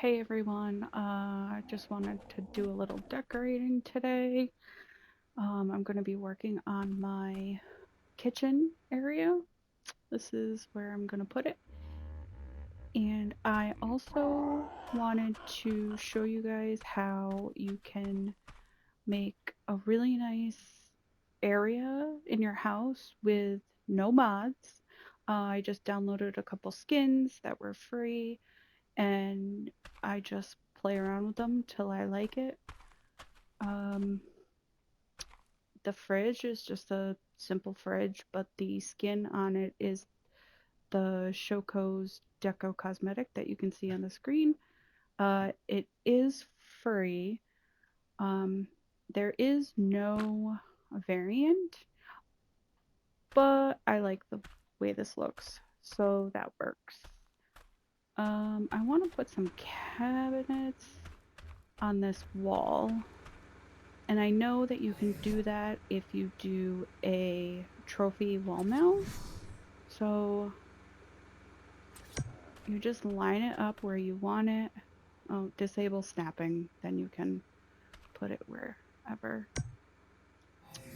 Hey everyone, I just wanted to do a little decorating today. I'm going to be working on my kitchen area. This is where I'm going to put it. And I also wanted to show you guys how you can make a really nice area in your house with no mods. I just downloaded a couple skins that were free and I just play around with them till I like it. Um, the fridge is just a simple fridge, but the skin on it is the Shoko's Deco cosmetic that you can see on the screen. It is free. Um, there is no variant, but I like the way this looks, so that works. I want to put some cabinets on this wall. And I know that you can do that if you do a trophy wall mount. So you just line it up where you want it. Oh, disable snapping, then you can put it wherever.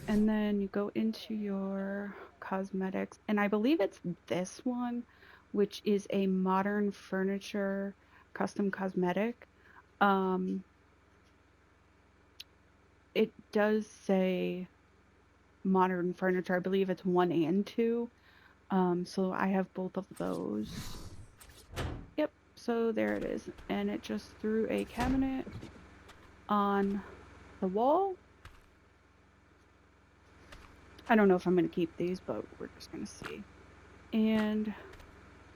And then you go into your cosmetics, and I believe it's this one, which is a modern furniture custom cosmetic. Um, it does say modern furniture. I believe it's 1 and 2. So I have both of those. Yep, so there it is. And it just threw a cabinet on the wall. I don't know if I'm going to keep these, but we're just going to see. And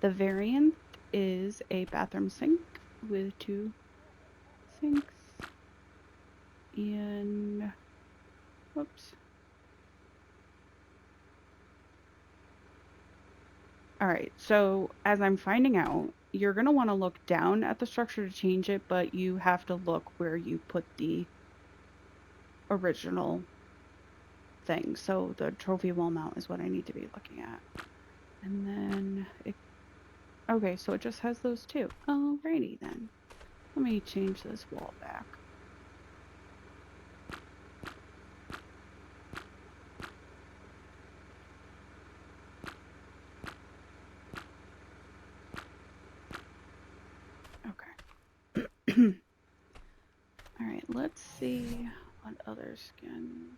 the variant is a bathroom sink with 2 sinks. And, whoops. Alright, so as I'm finding out, you're going to want to look down at the structure to change it, but you have to look where you put the original thing. So the trophy wall mount is what I need to be looking at. And then it, okay, so it just has those two. Alrighty then. Let me change this wall back. Okay. Alright, let's see what other skins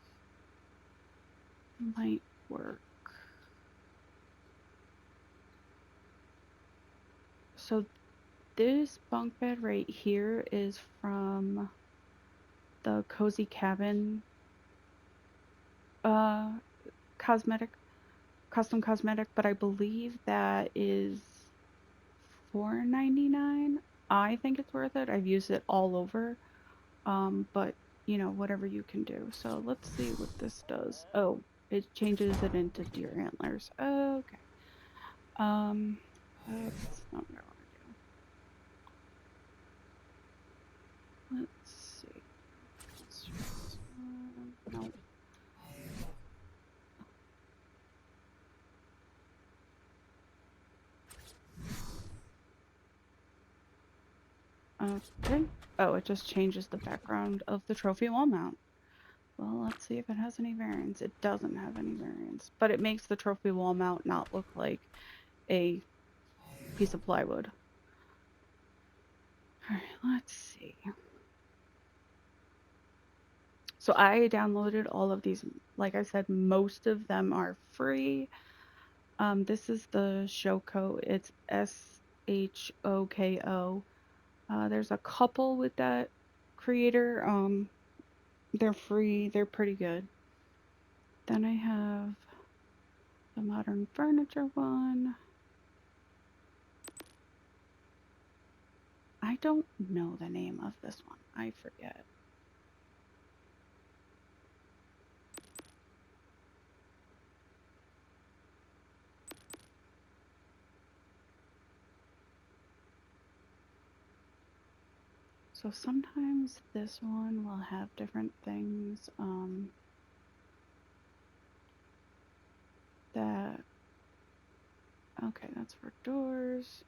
might work. So this bunk bed right here is from the Cozy Cabin cosmetic, custom cosmetic, but I believe that is $4.99. I think it's worth it. I've used it all over. But you know, whatever you can do. So let's see what this does. Oh, it changes it into deer antlers. Okay. That's not what I want to do. Let's see. Let's just, no. Okay. Oh, it just changes the background of the trophy wall mount. Well, let's see if it has any variants. It doesn't have any variants, but it makes the trophy wall mount not look like a piece of plywood. Alright, let's see. So I downloaded all of these. Like I said, most of them are free. This is the Shoko. It's Shoko. There's a couple with that creator. They're free. They're pretty good. Then I have the modern furniture one. I don't know the name of this one. I forget. So sometimes this one will have different things that, okay, that's for doors,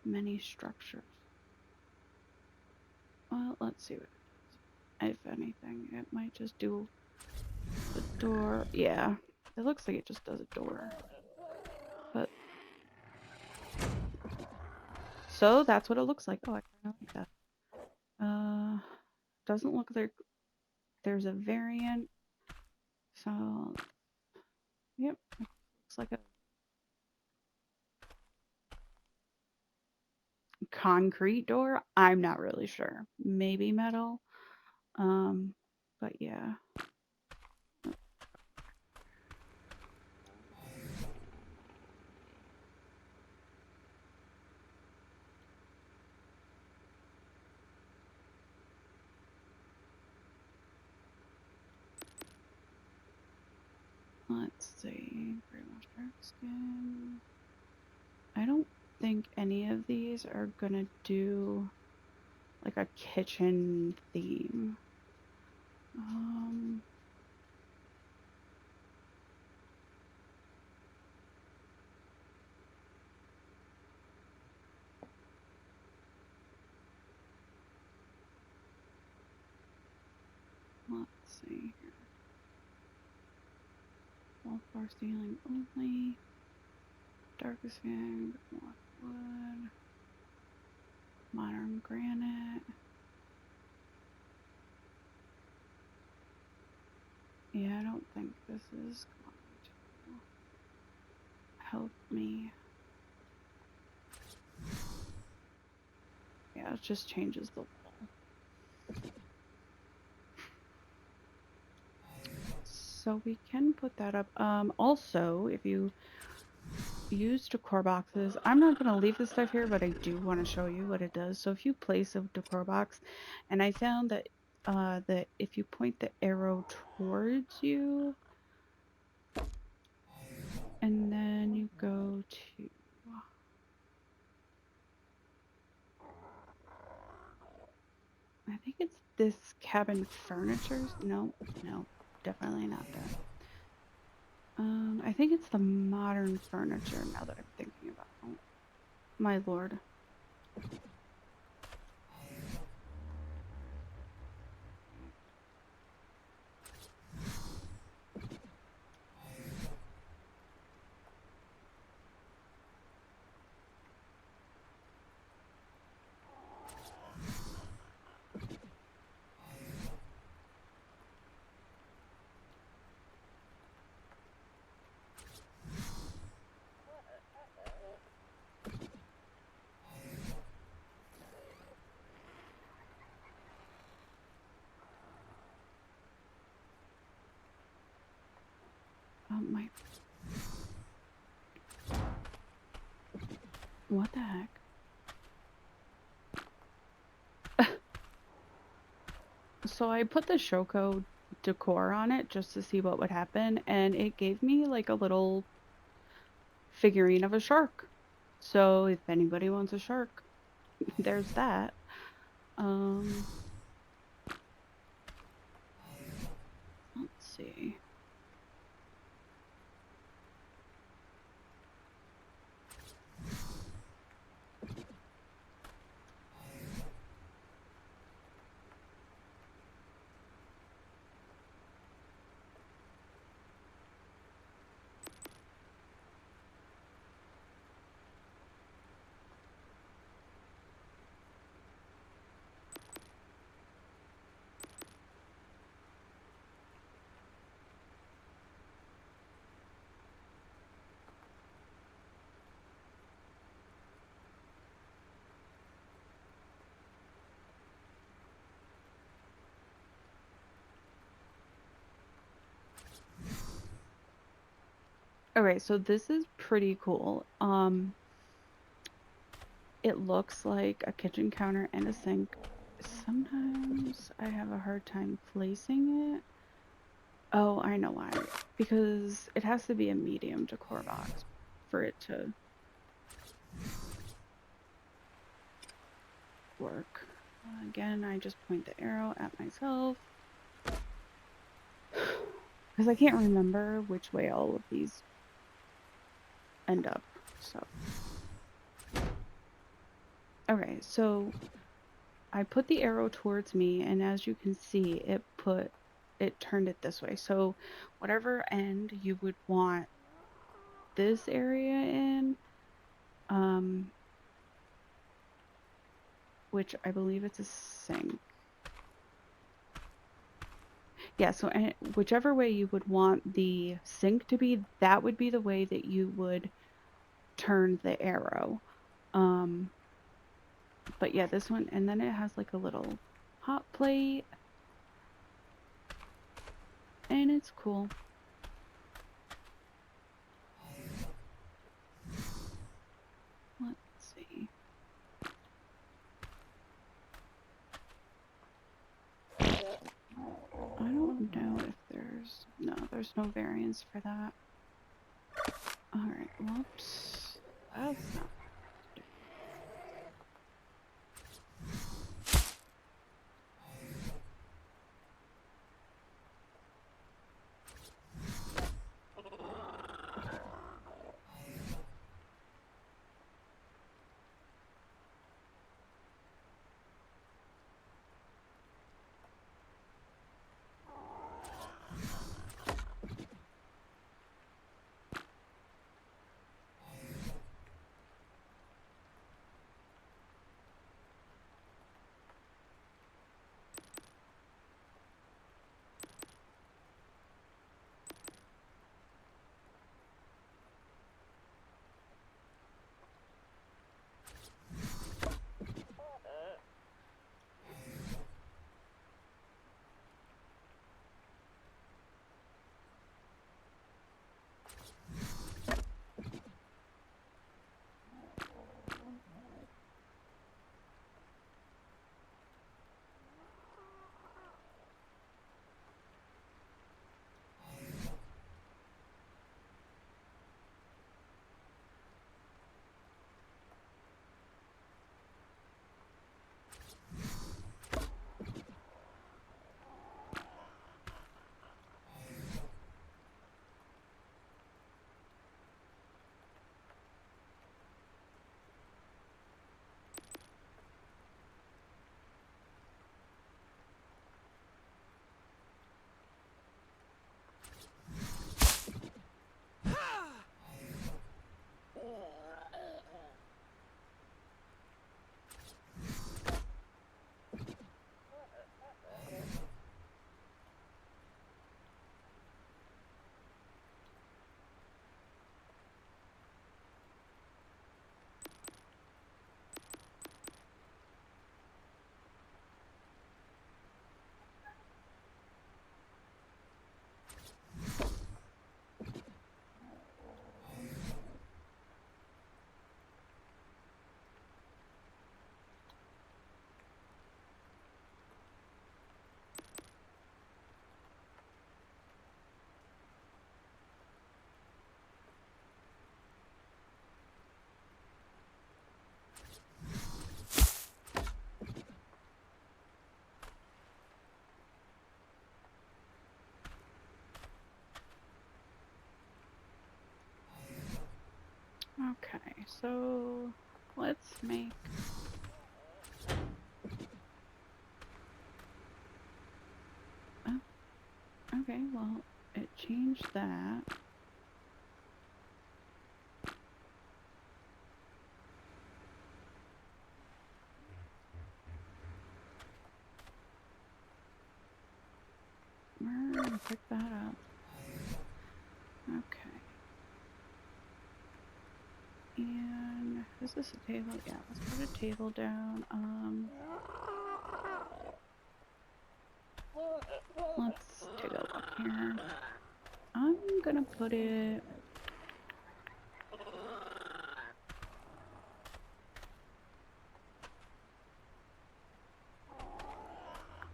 many structures. Let's see what it does. If anything, it might just do the door. Yeah, it looks like it just does a door. But so that's what it looks like. Oh, I kind of like that. Doesn't look like there's a variant. So, yep, looks like a concrete door. I'm not really sure. Maybe metal. But yeah. Let's see. Pretty much dark skin. I don't think any of these are gonna do like a kitchen theme. Let's see here. Wall floor ceiling only. Darkest skin, black wood. Modern granite. Yeah, I don't think this is going to help me. Yeah, it just changes the wall. So we can put that up. Also, if you use decor boxes, I'm not going to leave this stuff here, but I do want to show you what it does. So if you place a decor box, and I found that if you point the arrow towards you, and then you go to I think it's this cabin furniture. No, definitely not that. I think it's the modern furniture now that I'm thinking about it. Oh, my lord. My. What the heck? So I put the Shoko decor on it just to see what would happen, and it gave me like a little figurine of a shark. So if anybody wants a shark, there's that. Let's see. Okay, so this is pretty cool. It looks like a kitchen counter and a sink. Sometimes I have a hard time placing it. Oh, I know why. Because it has to be a medium decor box for it to work. Again, I just point the arrow at myself. Because I can't remember which way all of these end up. So. Okay, so I put the arrow towards me, and as you can see, it turned it this way. So whatever end you would want this area in, which I believe it's a sink. Yeah, so whichever way you would want the sink to be, that would be the way that you would turn the arrow. But yeah, this one, and then it has like a little hot plate, and it's cool. Let's see. I don't know if there's no variance for that. Alright, whoops. That's not. Okay, so let's make. Oh, okay, well, it changed that. We're gonna pick that up. Okay. And is this a table? Yeah, let's put a table down. Let's take a look here. I'm gonna put it.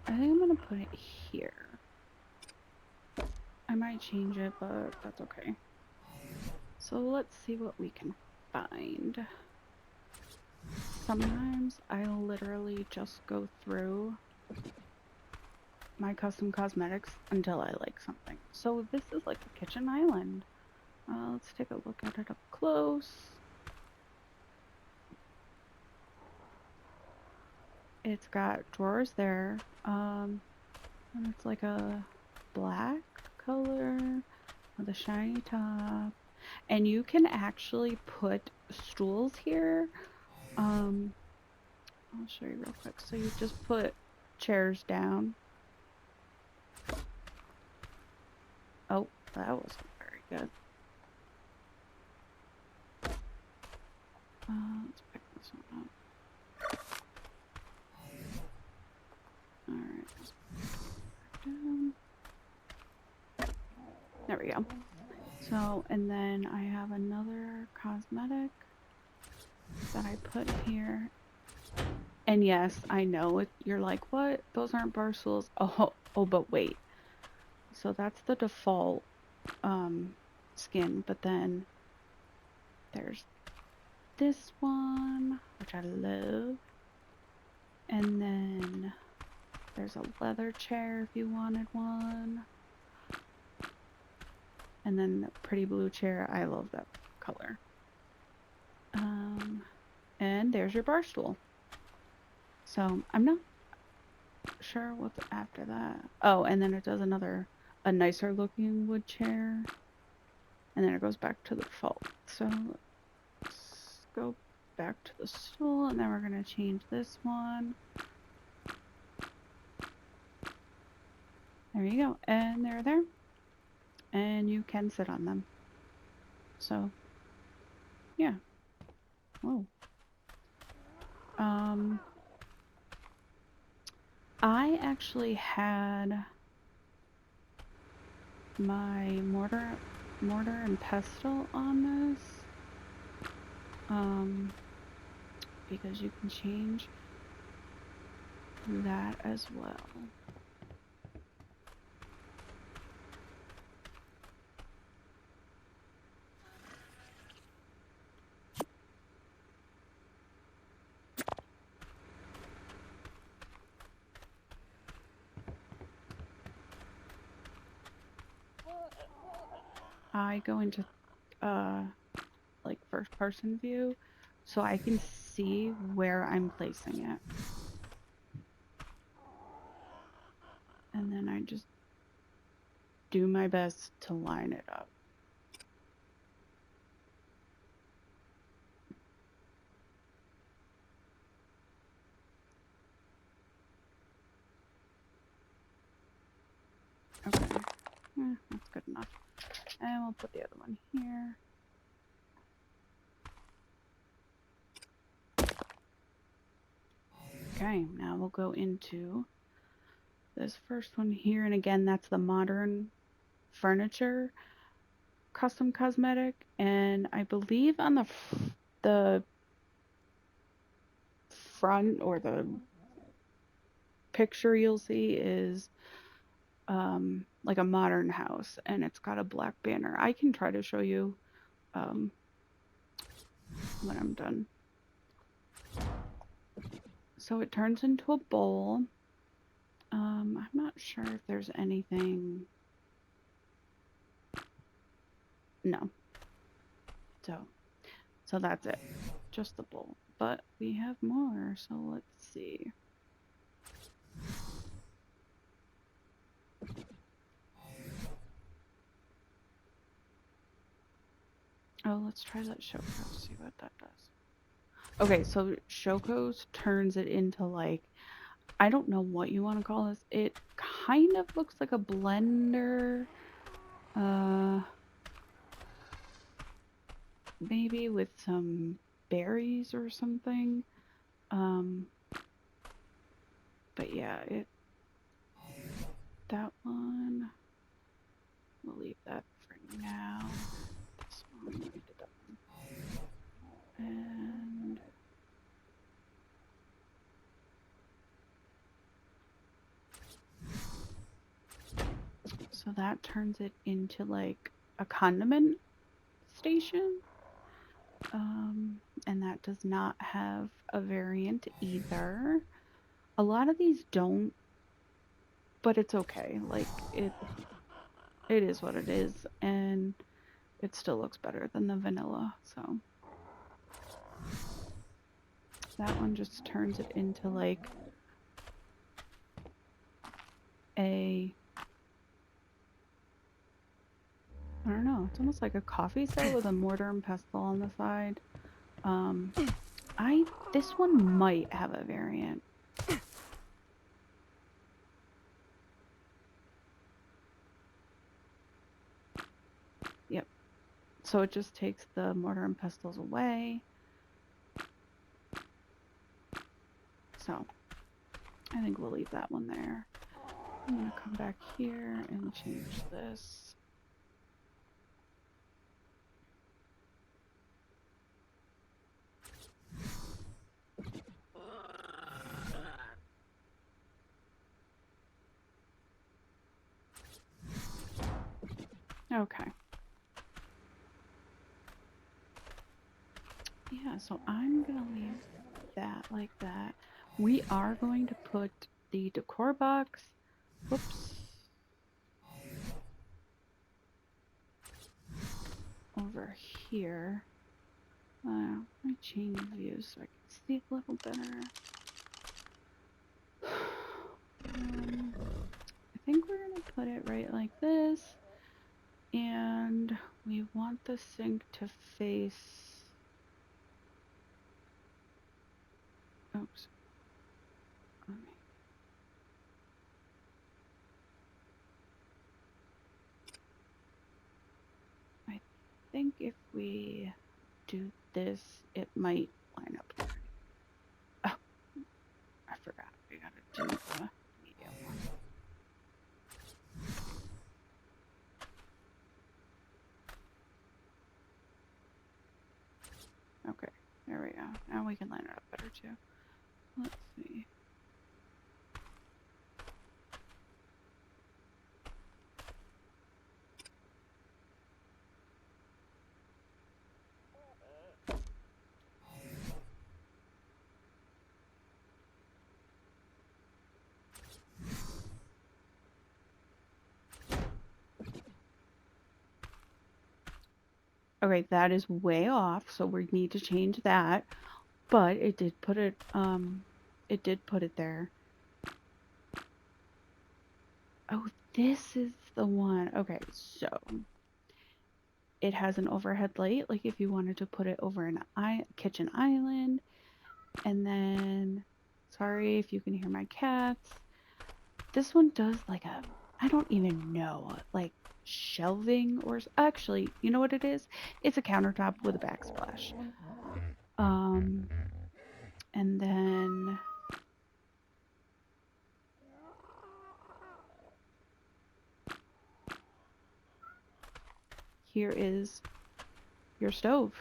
I think I'm gonna put it here. I might change it, but that's okay. So let's see what we can find. Sometimes I literally just go through my custom cosmetics until I like something. So this is like a kitchen island. Let's take a look at it up close. it's got drawers there. And it's like a black color with a shiny top. And you can actually put stools here. I'll show you real quick. So you just put chairs down. Oh, that wasn't very good. Let's pick this one up. Alright, let's put it down. There we go. So, and then I have another cosmetic that I put here. And yes, I know you're like, what? Those aren't bar stools. Oh, but wait. So that's the default skin, but then there's this one, which I love. And then there's a leather chair if you wanted one. And then the pretty blue chair. I love that color. And there's your bar stool. So I'm not sure what's after that. Oh, and then it does a nicer looking wood chair. And then it goes back to the default. So let's go back to the stool, and then we're going to change this one. There you go. And they're there. And you can sit on them. So, yeah. Whoa. I actually had my mortar and pestle on this. Because you can change that as well. I go into like first person view so I can see where I'm placing it. And then I just do my best to line it up. Okay, that's good enough. And we'll put the other one here. Okay, now we'll go into this first one here. And again, that's the modern furniture custom cosmetic. And I believe on the front or the picture you'll see is like a modern house, and it's got a black banner. I can try to show you when I'm done. So it turns into a bowl. I'm not sure if there's anything. No. So that's it. Just the bowl. But we have more, so let's see. Oh, let's try that Shoko, see what that does. Okay, so Shoko's turns it into like, I don't know what you want to call this. It kind of looks like a blender. Maybe with some berries or something. But yeah, that one, we'll leave that for now. This one, we did that one. And so that turns it into like a condiment station. And that does not have a variant either. A lot of these don't, but it's okay. Like it is what it is, and it still looks better than the vanilla. So that one just turns it into like a, I don't know, it's almost like a coffee set with a mortar and pestle on the side. This one might have a variant. Yep. So it just takes the mortar and pestles away. So I think we'll leave that one there. I'm gonna come back here and change this. Okay. Yeah, so I'm gonna leave that like that. We are going to put the decor box, whoops, over here. Let me change views so I can see a little better. I think we're gonna put it right like this, and we want the sink to face, oops, I think if we do this, it might line up. Oh, I forgot. We gotta do the medium one. Okay, there we go. Now we can line it up better too. Let's see. Okay, that is way off, so we need to change that. But it did put it there. Oh, this is the one. Okay, so it has an overhead light, like if you wanted to put it over an kitchen island. And then, sorry if you can hear my cats. This one does like a, I don't even know, like shelving, or actually, you know what it is? It's a countertop with a backsplash. And then here is your stove.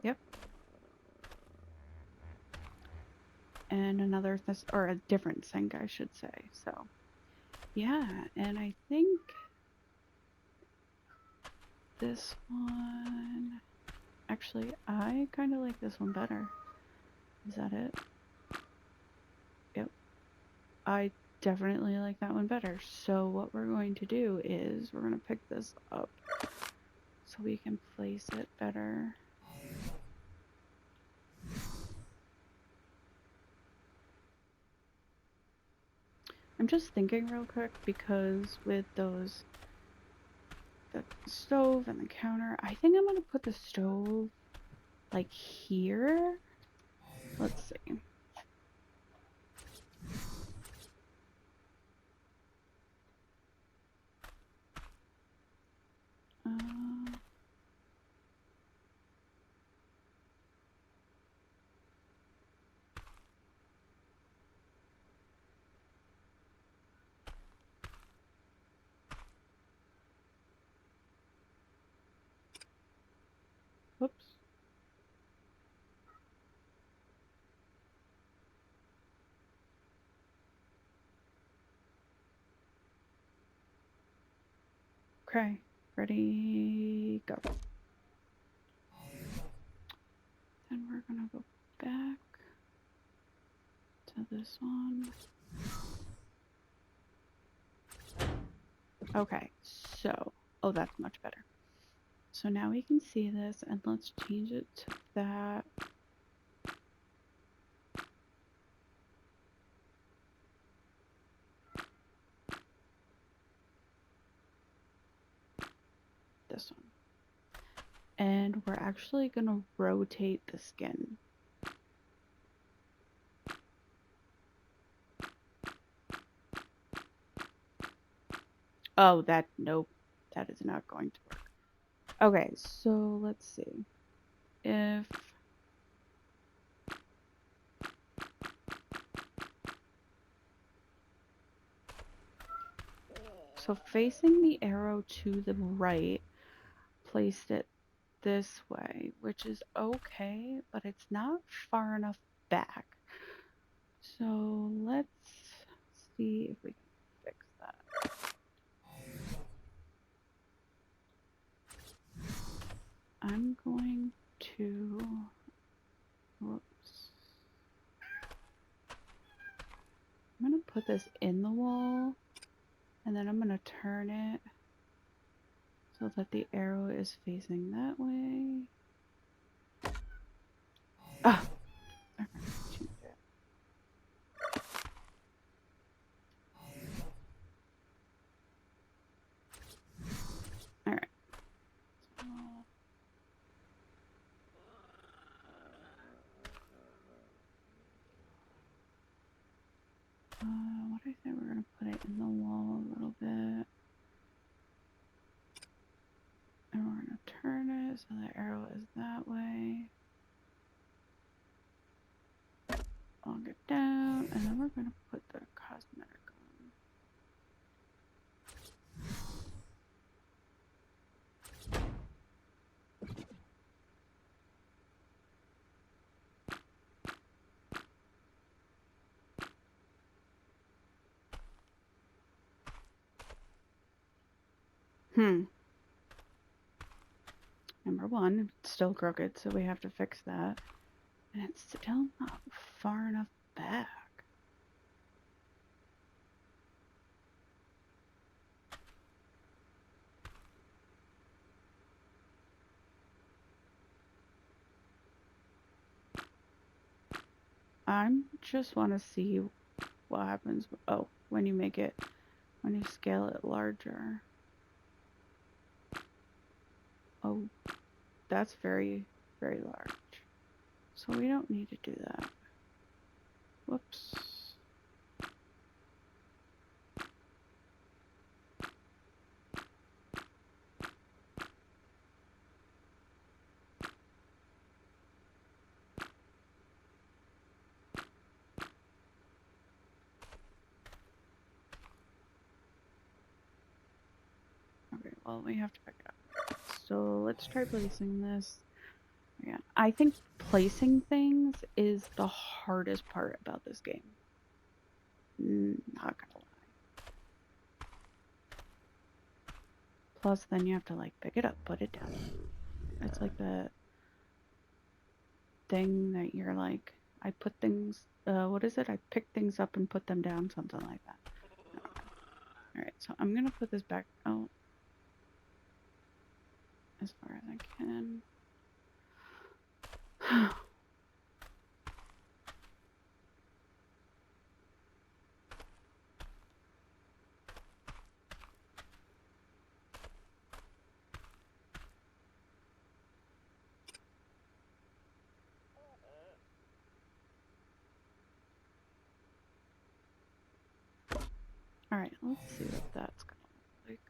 Yep. And another, or a different sink, I should say. So, yeah, and I think this one, actually, I kind of like this one better. Is that it? Yep. I definitely like that one better. So what we're going to do is we're going to pick this up so we can place it better. I'm just thinking real quick, because with those, the stove and the counter, I think I'm going to put the stove like here. Let's see. Whoops. Okay, ready, go. Then we're gonna go back to this one. Okay, so, oh, that's much better. So now we can see this, and let's change it to that. this one. And we're actually going to rotate the skin. Oh, nope, that is not going to work. Okay, so let's see. If so, facing the arrow to the right, placed it this way, which is okay, but it's not far enough back. So let's see if we can fix that. I'm going to, whoops. I'm going to put this in the wall, and then I'm going to turn it so that the arrow is facing that way. Ah! Alright. So, what did I say? We're going to put it in the wall a little bit. And we're going to turn it so the arrow is that way. Log it down, and then we're going to put the cosmetic on. Number one, it's still crooked, so we have to fix that. And it's still not far enough back. I just want to see what happens. Oh, when you scale it larger. Oh, that's very, very large. So we don't need to do that. Whoops. Okay, well, we have to pick it up. So let's try placing this. Yeah, I think placing things is the hardest part about this game. Not gonna lie. Plus, then you have to like pick it up, put it down. It's like the thing that you're like, I put things, what is it? I pick things up and put them down, something like that. Alright, so I'm gonna put this back out as far as I can. Alright, let's see what that's gonna look like.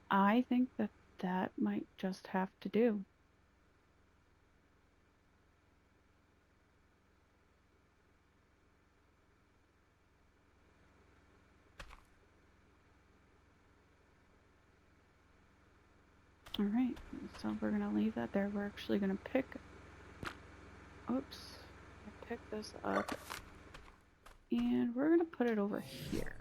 I think that might just have to do. Alright, so we're gonna leave that there. We're actually gonna pick this up, and we're gonna put it over here.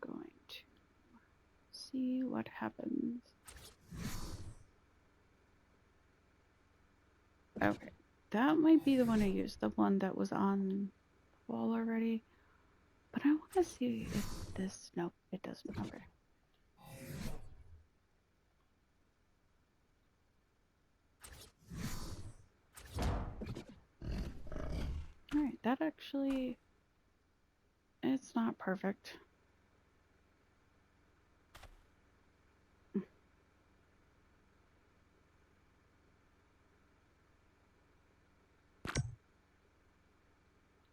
going to see what happens. Okay, that might be the one I used, the one that was on the wall already. But I want to see if this... Nope, it doesn't. Okay. Alright, that actually... It's not perfect.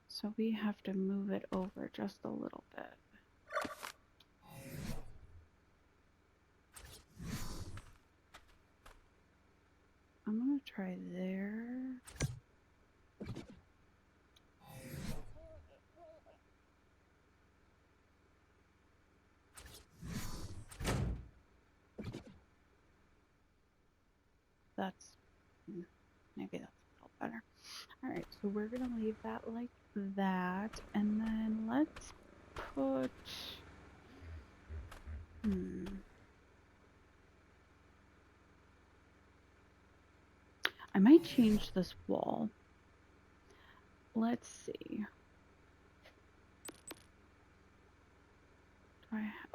So we have to move it over just a little bit. I'm gonna try there. That's... maybe that's a little better. Alright, so we're gonna leave that like that. And then let's put... I might change this wall. Let's see.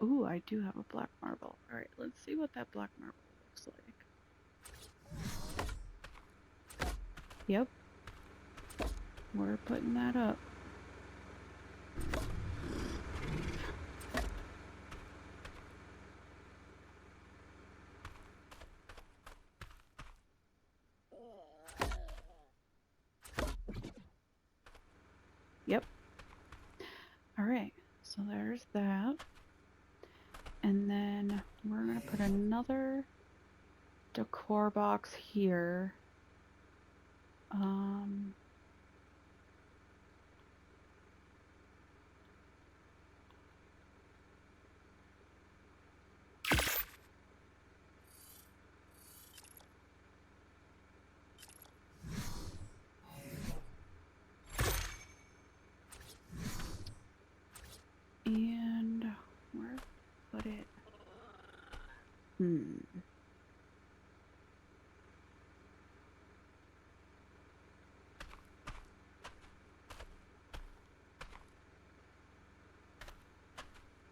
Oh, I do have a black marble. Alright, let's see what that black marble looks like. Yep. We're putting that up. Yep. Alright, so there's that. And then we're going to put another decor box here. And where put it?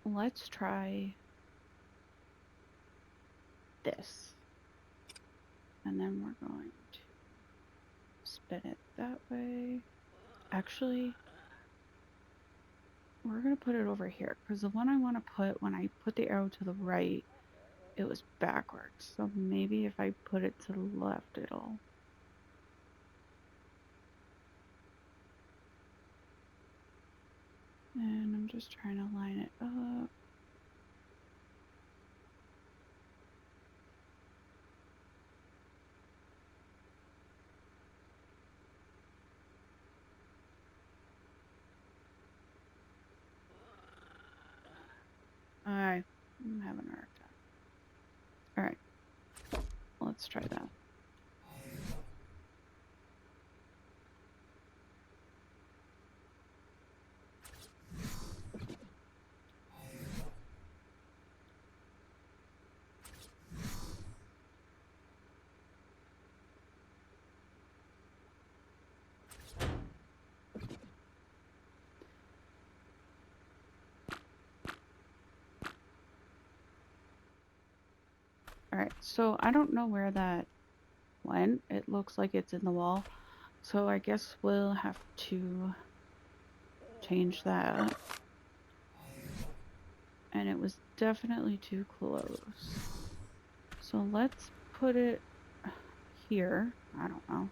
Let's try this. And then we're going to spin it that way. Actually, we're going to put it over here because the one I want to put, when I put the arrow to the right, it was backwards. So maybe if I put it to the left, it'll... And I'm just trying to line it up. I'm having a hard time. Alright. Let's try that. Alright, so I don't know where that went. It looks like it's in the wall. So I guess we'll have to change that. And it was definitely too close. So let's put it here. I don't know.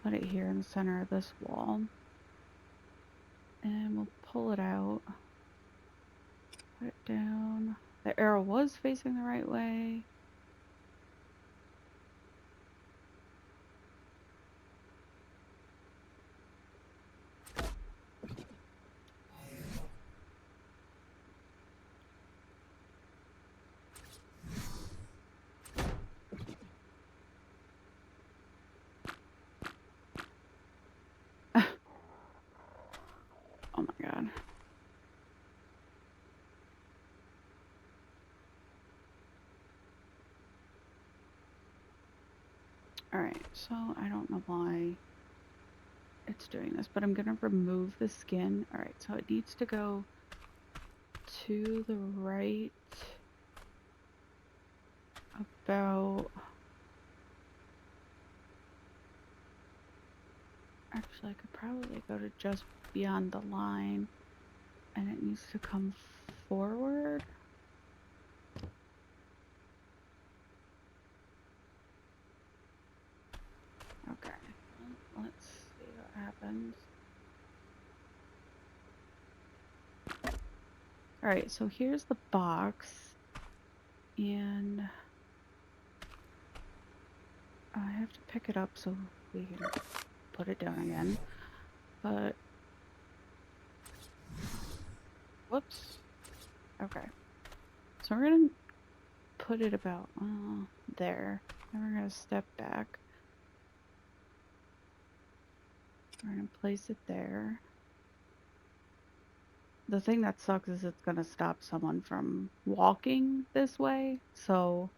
Put it here in the center of this wall. And we'll pull it out. Put it down. The arrow was facing the right way. Oh my god. Alright, so I don't know why it's doing this, but I'm gonna remove the skin. Alright, so it needs to go to the right about... Actually, I could probably go to just beyond the line, and it needs to come forward. Okay, well, let's see what happens. Alright, so here's the box, and I have to pick it up so we can put it down again, but... Whoops. Okay. So we're gonna put it about there. Then we're gonna step back. We're gonna place it there. The thing that sucks is it's gonna stop someone from walking this way, so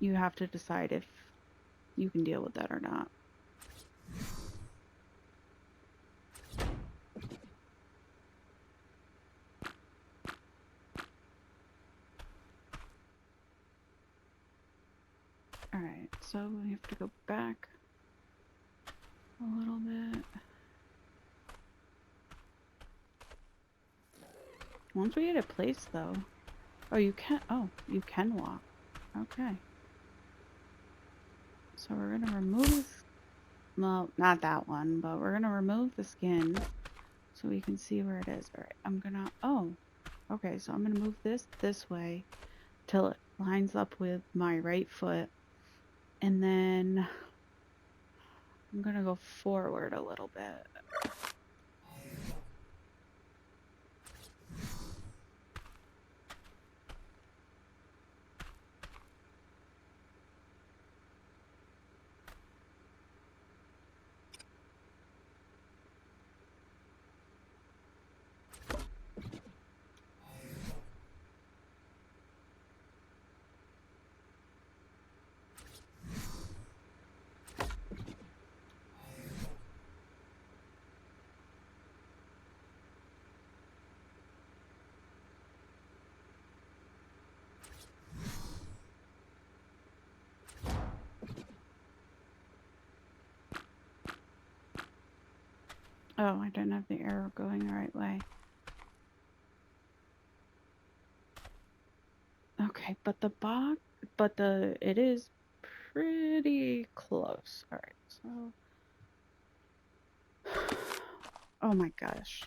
you have to decide if you can deal with that or not. Alright, so we have to go back a little bit. Once we get it placed though... Oh, you can walk. Okay. So we're gonna remove... Well, not that one, but we're gonna remove the skin so we can see where it is. Alright, I'm gonna... Oh, okay, so I'm gonna move this way till it lines up with my right foot. And then I'm gonna go forward a little bit. Oh, I didn't have the arrow going the right way. Okay, but it is pretty close. Alright, so... Oh my gosh.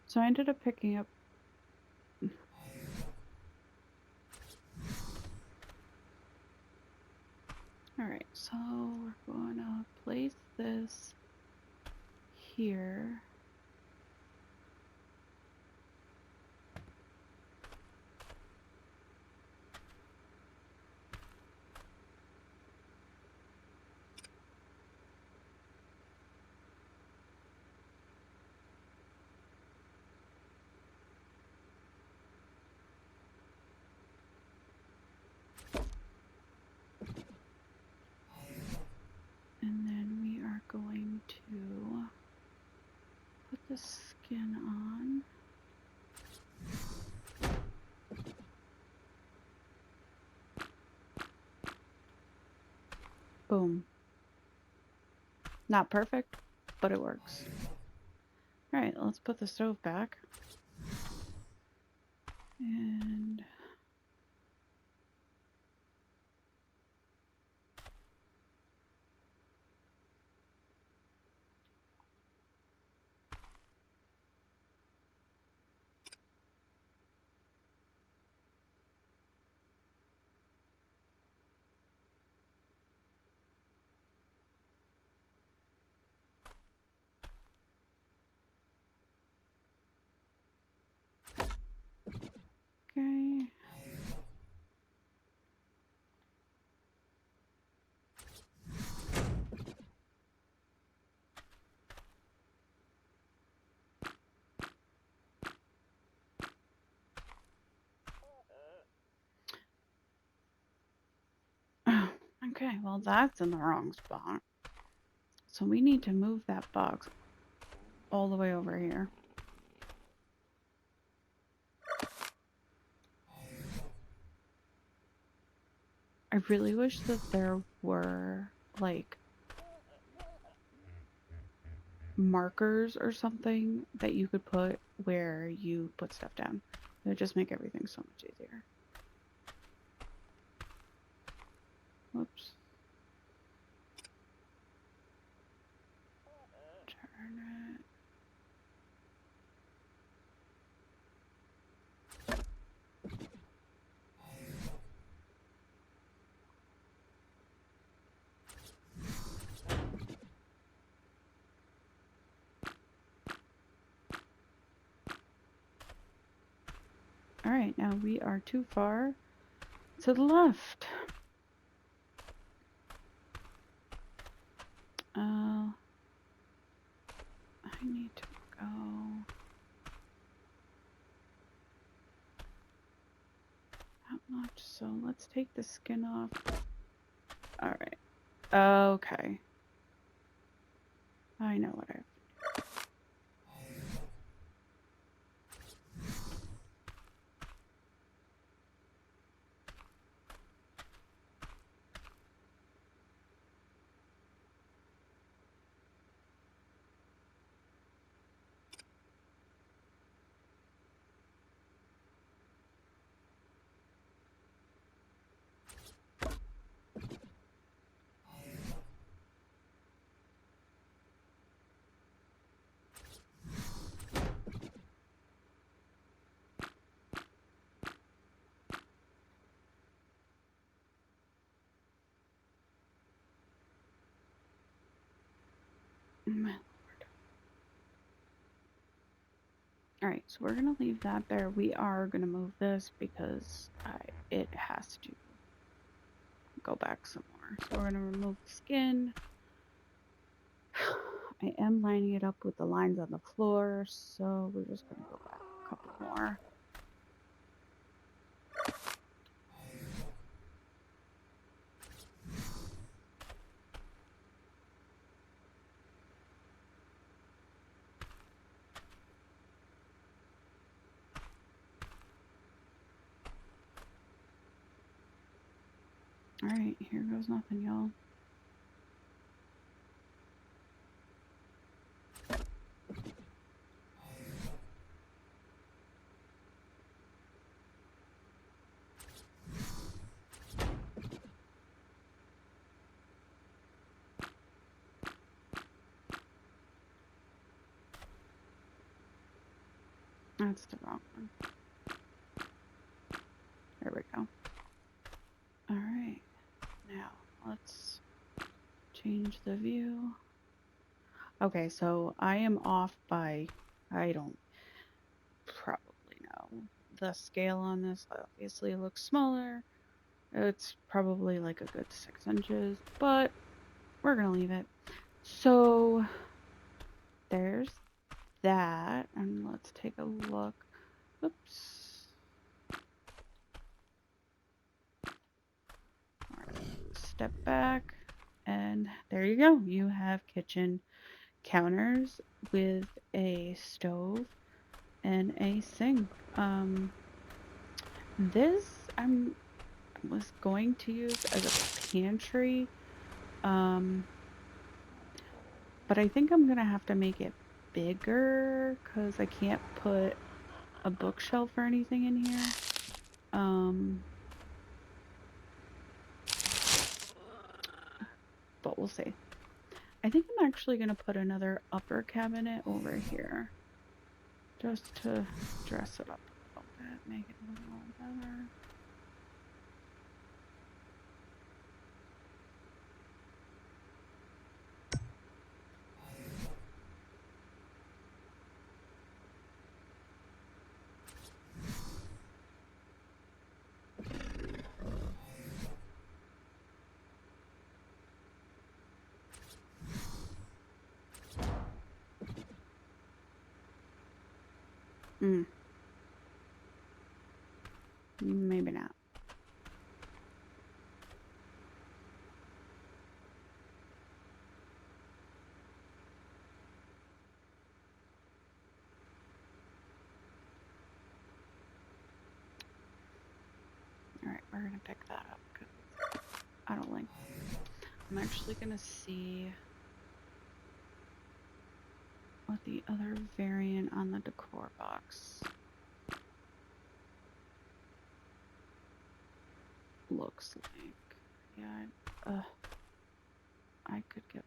So I ended up picking up... Alright, so we're going to place this here. And then we are going to put the skin on. Boom. Not perfect, but it works. Alright, let's put the stove back. And okay. Okay, well that's in the wrong spot. So we need to move that box all the way over here. I really wish that there were like markers or something that you could put where you put stuff down. It would just make everything so much easier. Whoops. Turn it. Alright, now we are too far to the left. I need to go. Not much, so let's take the skin off. Alright. Okay. I know what I have. Alright, so we're gonna leave that there. We are gonna move this because it has to go back some more. So we're gonna remove the skin. I am lining it up with the lines on the floor, so we're just gonna go back a couple more. Alright, here goes nothing, y'all. That's the wrong one. There we go. Alright, now let's change the view. Okay, so I am off by, I don't probably know. The scale on this obviously looks smaller. It's probably like a good 6 inches, but we're gonna leave it. So there's that, and let's take a look. Oops. Step back, and there you go. You have kitchen counters with a stove and a sink. This I was going to use as a pantry, But I think I'm gonna have to make it bigger because I can't put a bookshelf or anything in here. But we'll see. I think I'm actually gonna put another upper cabinet over here just to dress it up a little bit, make it a little better. Maybe not. Alright, we're gonna pick that up because I don't like. I'm actually gonna see what the other variant on the decor box looks like. Yeah, I could get.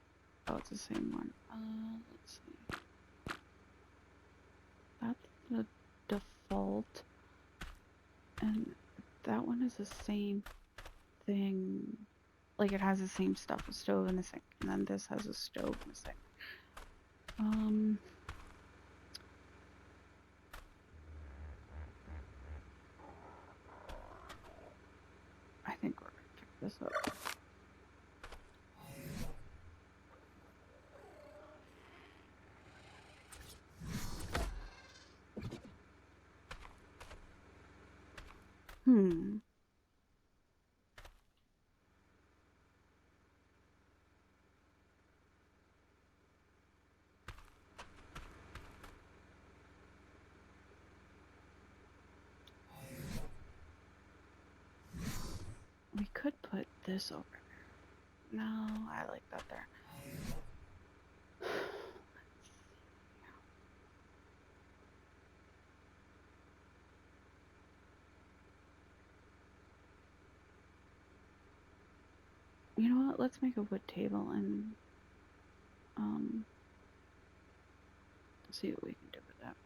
Oh, it's the same one. Let's see. That's the default, and that one is the same thing. Like it has the same stuff: a stove and a sink, and then this has a stove and a sink. I think we're gonna pick this up. We could put this over there. No, I like that there. You know what? Let's make a wood table and see what we can do with that.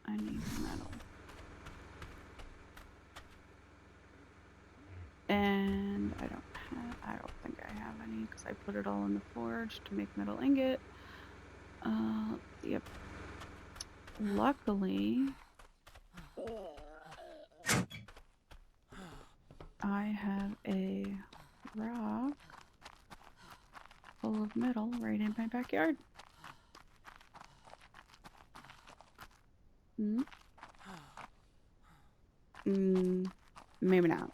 I need metal. And I don't think I have any because I put it all in the forge to make metal ingot. Yep. Luckily, I have a rock full of metal right in my backyard. Maybe not.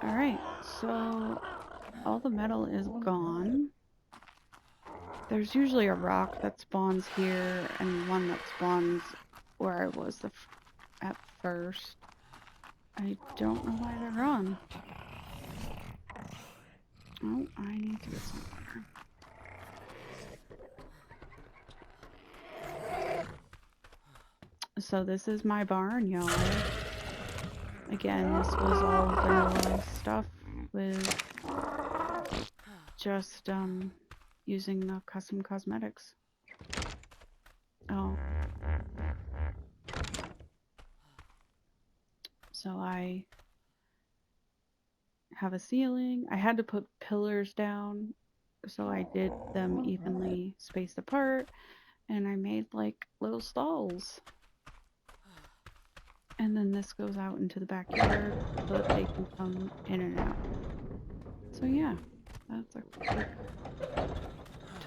Alright, so all the metal is gone. There's usually a rock that spawns here and one that spawns where I was at first. I don't know why they're gone. Oh, I need to get some water. So this is my barn, y'all. Again, this was all vanilla stuff with just using the custom cosmetics. Oh. So I have a ceiling. I had to put pillars down, so I did them evenly spaced apart, and I made like little stalls. And then this goes out into the backyard so that they can come in and out. So yeah, that's a quick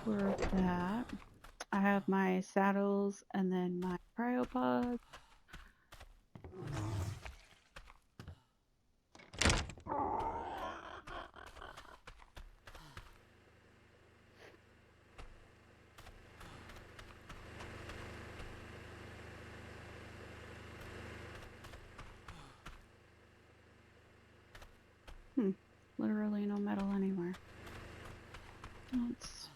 tour of that. I have my saddles and then my cryopod. Literally no metal anywhere. Let's...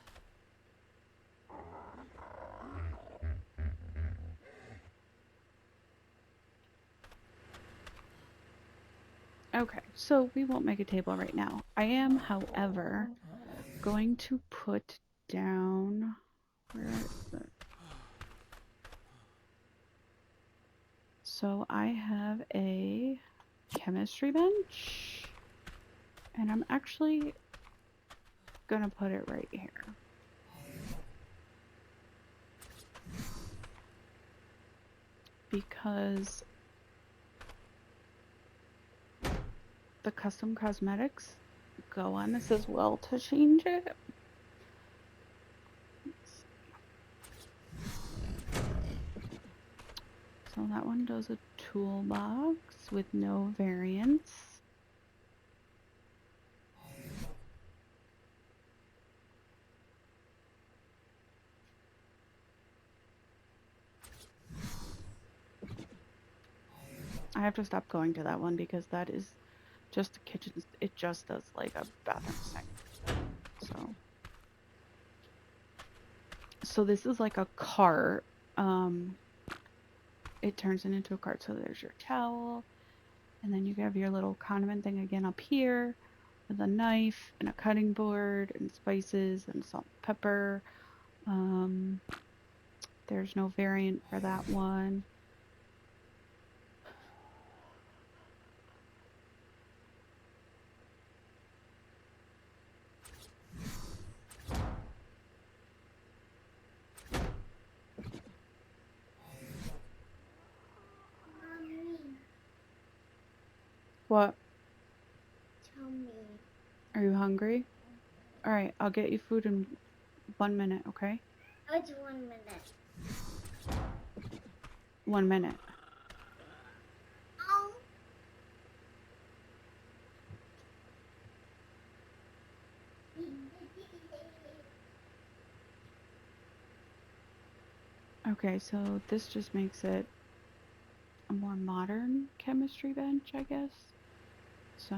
Okay, so we won't make a table right now. I am, however, going to put down... Where is it? So I have a chemistry bench, and I'm actually gonna put it right here. Because the custom cosmetics go on this as well to change it. So that one does a toolbox with no variants. I have to stop going to that one because that is just a kitchen. It just does like a bathroom sink. So this is like a cart. It turns it into a cart. So there's your towel, and then you have your little condiment thing again up here with a knife and a cutting board and spices and salt and pepper. There's no variant for that one. What? Tell me. Are you hungry? All right, I'll get you food in 1 minute, okay? It's 1 minute. 1 minute. Oh. Okay, so this just makes it a more modern chemistry bench, I guess. So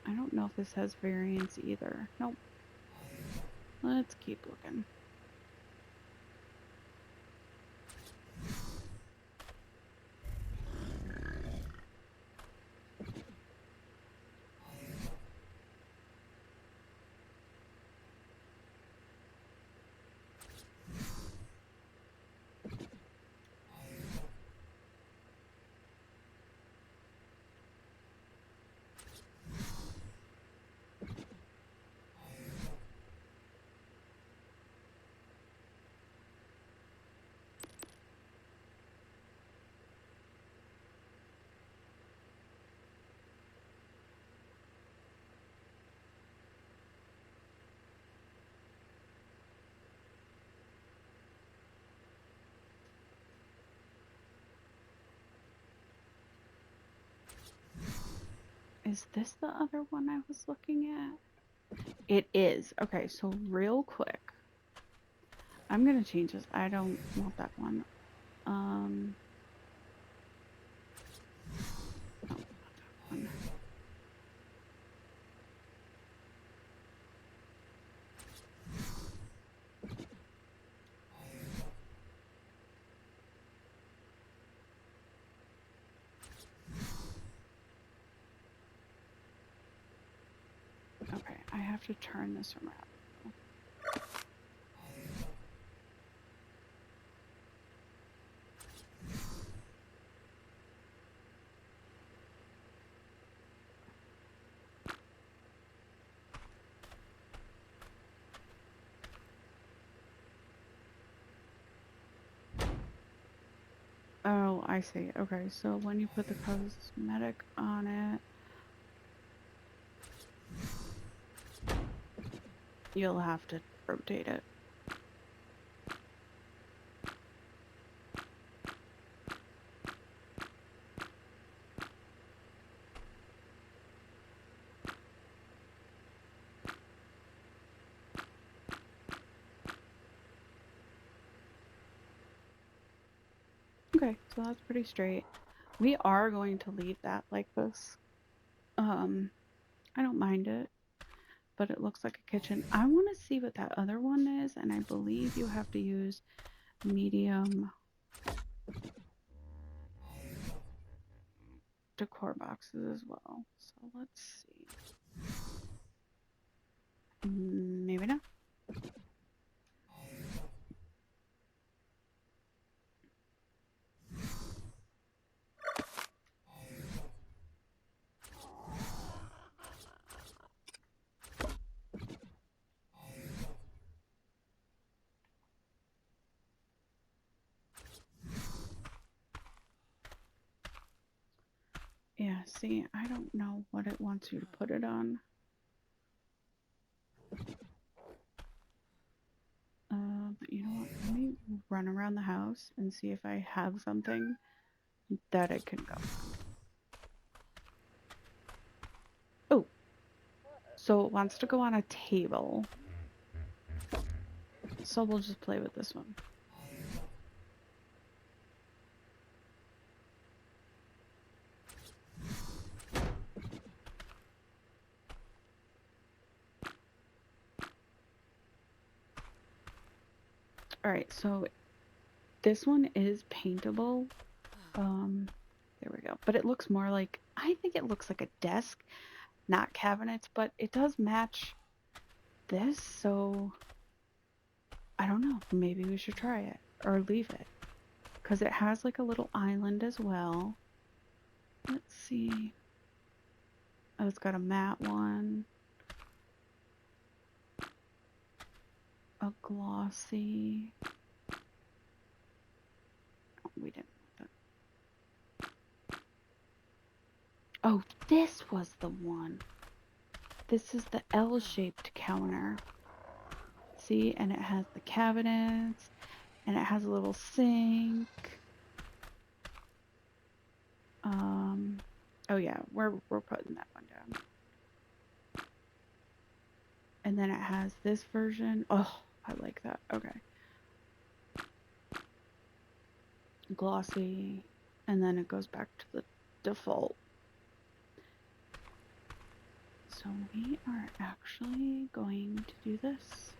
I don't know if this has variants either. Nope. Let's keep looking. Is this the other one I was looking at? It is. Okay, so real quick. I'm gonna change this. I don't want that one. No, not that one. Okay, I have to turn this around. Oh, I see. Okay, so when you put the cosmetic on it, you'll have to rotate it. Okay, so that's pretty straight. We are going to leave that like this. I don't mind it, but it looks like a kitchen. I want to see what that other one is, and I believe you have to use medium decor boxes as well. So let's see. Maybe not. Yeah, see, I don't know what it wants you to put it on. But you know what? Let me run around the house and see if I have something that it can go. Oh, so it wants to go on a table. So we'll just play with this one. All right, so this one is paintable. There we go. But it looks more like, I think it looks like a desk, not cabinets, but it does match this, so I don't know. Maybe we should try it or leave it because it has like a little island as well. Let's see. Oh, it's got a matte one, a glossy. Oh, we didn't want that. Oh, this was the one. This is the L-shaped counter. See, and it has the cabinets, and it has a little sink. Oh yeah, we're putting that one down. And then it has this version. Oh, I like that. Okay. Glossy, and then it goes back to the default. So we are actually going to do this.